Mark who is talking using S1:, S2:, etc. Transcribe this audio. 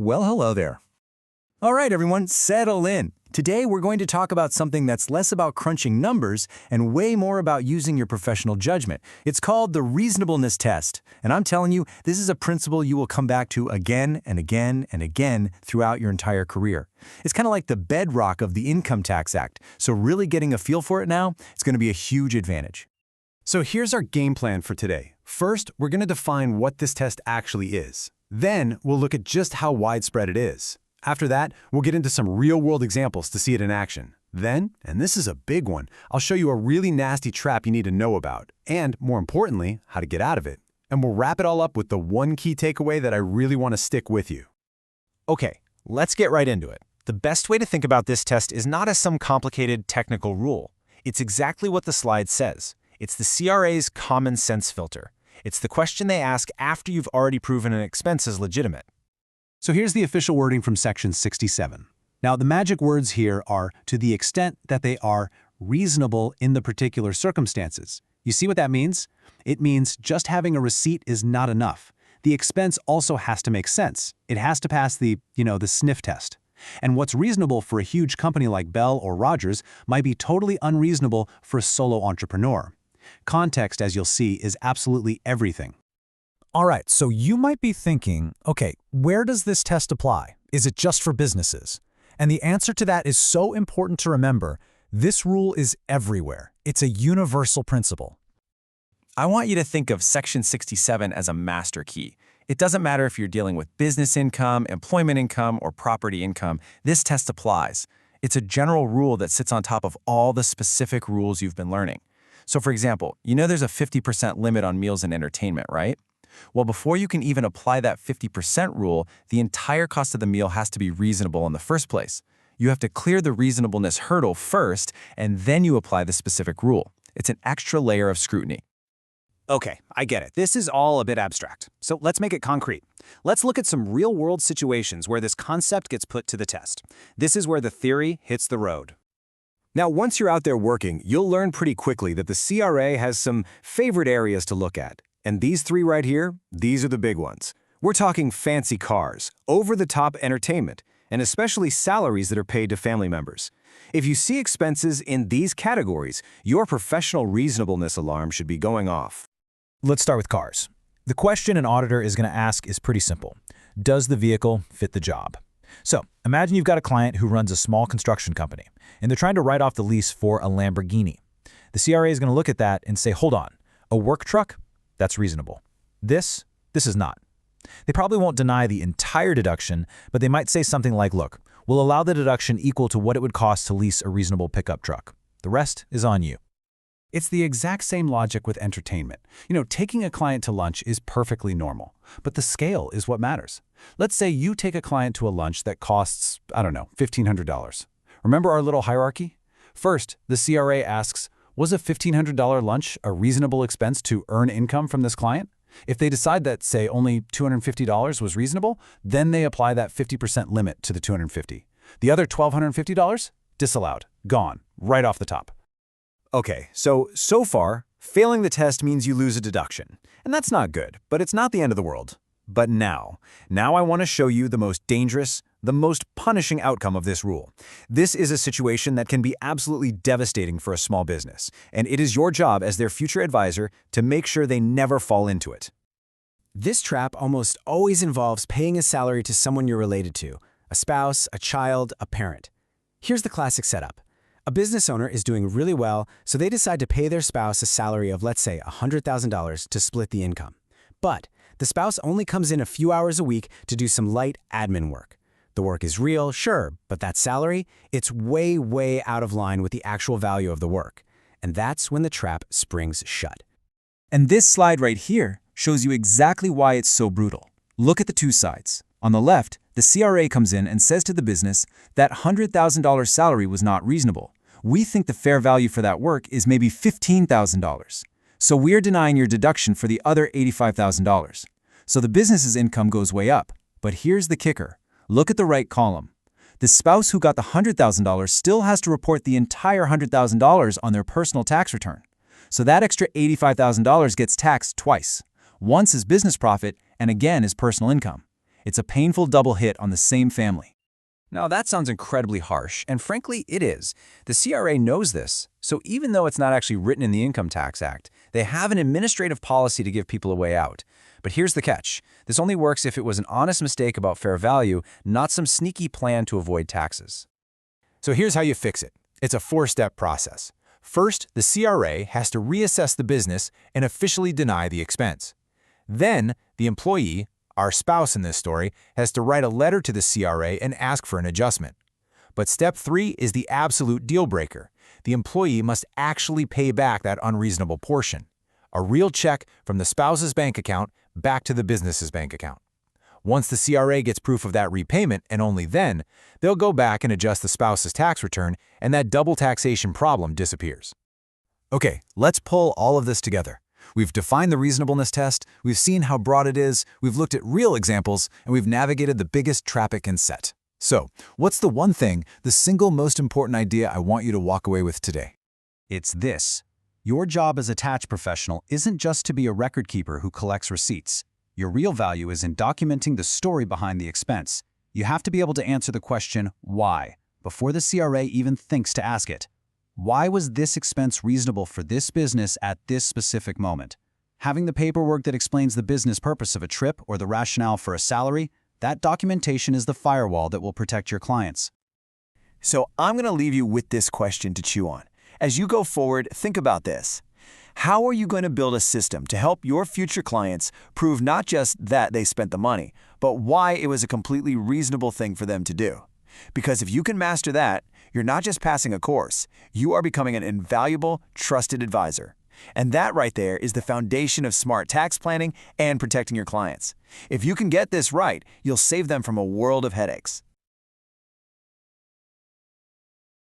S1: Well, hello there. All right, everyone, settle in. Today, we're going to talk about something that's less about crunching numbers and way more about using your professional judgment. It's called the reasonableness test. And I'm telling you, this is a principle you will come back to again and again and again throughout your entire career. It's kind of like the bedrock of the Income Tax Act. So really getting a feel for it now, it's going to be a huge advantage.
S2: So here's our game plan for today. First, we're going to define what this test actually is. Then, we'll look at just how widespread it is. After that, we'll get into some real-world examples to see it in action. Then, and this is a big one, I'll show you a really nasty trap you need to know about, and, more importantly, how to get out of it. And we'll wrap it all up with the one key takeaway that I really want to stick with you.
S3: Okay, let's get right into it. The best way to think about this test is not as some complicated technical rule. It's exactly what the slide says. It's the CRA's common sense filter. It's the question they ask after you've already proven an expense is legitimate.
S2: So here's the official wording from Section 67. Now, the magic words here are to the extent that they are reasonable in the particular circumstances. You see what that means? It means just having a receipt is not enough. The expense also has to make sense. It has to pass the sniff test. And what's reasonable for a huge company like Bell or Rogers might be totally unreasonable for a solo entrepreneur. Context, as you'll see, is absolutely everything.
S4: All right, so you might be thinking, okay, where does this test apply? Is it just for businesses? And the answer to that is so important to remember. This rule is everywhere. It's a universal principle.
S3: I want you to think of Section 67 as a master key. It doesn't matter if you're dealing with business income, employment income, or property income, this test applies. It's a general rule that sits on top of all the specific rules you've been learning. So for example, you know there's a 50% limit on meals and entertainment, right? Well, before you can even apply that 50% rule, the entire cost of the meal has to be reasonable in the first place. You have to clear the reasonableness hurdle first, and then you apply the specific rule. It's an extra layer of scrutiny.
S5: Okay, I get it. This is all a bit abstract. So let's make it concrete. Let's look at some real-world situations where this concept gets put to the test. This is where the theory hits the road.
S2: Now, once you're out there working, you'll learn pretty quickly that the CRA has some favorite areas to look at. And these three right here, these are the big ones. We're talking fancy cars, over-the-top entertainment, and especially salaries that are paid to family members. If you see expenses in these categories, your professional reasonableness alarm should be going off.
S4: Let's start with cars. The question an auditor is going to ask is pretty simple. Does the vehicle fit the job? So, imagine you've got a client who runs a small construction company, and they're trying to write off the lease for a Lamborghini. The CRA is going to look at that and say, hold on, a work truck? That's reasonable. This is not. They probably won't deny the entire deduction, but they might say something like, look, we'll allow the deduction equal to what it would cost to lease a reasonable pickup truck. The rest is on you.
S2: It's the exact same logic with entertainment. Taking a client to lunch is perfectly normal, but the scale is what matters. Let's say you take a client to a lunch that costs, $1,500. Remember our little hierarchy? First, the CRA asks, was a $1,500 lunch a reasonable expense to earn income from this client? If they decide that, say, only $250 was reasonable, then they apply that 50% limit to the $250. The other $1,250? Disallowed. Gone. Right off the top.
S1: Okay, so far, failing the test means you lose a deduction. And that's not good, but it's not the end of the world. But now I want to show you the most dangerous, the most punishing outcome of this rule. This is a situation that can be absolutely devastating for a small business, and it is your job as their future advisor to make sure they never fall into it.
S5: This trap almost always involves paying a salary to someone you're related to, a spouse, a child, a parent. Here's the classic setup. A business owner is doing really well, so they decide to pay their spouse a salary of, let's say, $100,000 to split the income. But the spouse only comes in a few hours a week to do some light admin work. The work is real, sure, but that salary, it's way, way out of line with the actual value of the work. And that's when the trap springs shut.
S3: And this slide right here shows you exactly why it's so brutal. Look at the two sides. On the left, the CRA comes in and says to the business that $100,000 salary was not reasonable. We think the fair value for that work is maybe $15,000. So we're denying your deduction for the other $85,000. So the business's income goes way up. But here's the kicker. Look at the right column. The spouse who got the $100,000 still has to report the entire $100,000 on their personal tax return. So that extra $85,000 gets taxed twice. Once as business profit and again as personal income.
S1: It's a painful double hit on the same family.
S3: Now, that sounds incredibly harsh, and frankly, it is. The CRA knows this, so even though it's not actually written in the Income Tax Act, they have an administrative policy to give people a way out. But here's the catch. This only works if it was an honest mistake about fair value, not some sneaky plan to avoid taxes.
S1: So here's how you fix it. It's a 4-step process. First, the CRA has to reassess the business and officially deny the expense. Then, the employee, our spouse in this story, has to write a letter to the CRA and ask for an adjustment. But step 3 is the absolute deal breaker. The employee must actually pay back that unreasonable portion. A real check from the spouse's bank account back to the business's bank account. Once the CRA gets proof of that repayment, and only then, they'll go back and adjust the spouse's tax return, and that double taxation problem disappears. Okay, let's pull all of this together. We've defined the reasonableness test, we've seen how broad it is, we've looked at real examples, and we've navigated the biggest trap it can set. So, what's the one thing, the single most important idea I want you to walk away with today?
S2: It's this. Your job as a tax professional isn't just to be a record keeper who collects receipts. Your real value is in documenting the story behind the expense. You have to be able to answer the question, why, before the CRA even thinks to ask it. Why was this expense reasonable for this business at this specific moment? Having the paperwork that explains the business purpose of a trip or the rationale for a salary, that documentation is the firewall that will protect your clients.
S1: So I'm going to leave you with this question to chew on. As you go forward, think about this. How are you going to build a system to help your future clients prove not just that they spent the money, but why it was a completely reasonable thing for them to do? Because if you can master that, you're not just passing a course, you are becoming an invaluable, trusted advisor. And that right there is the foundation of smart tax planning and protecting your clients. If you can get this right, you'll save them from a world of headaches.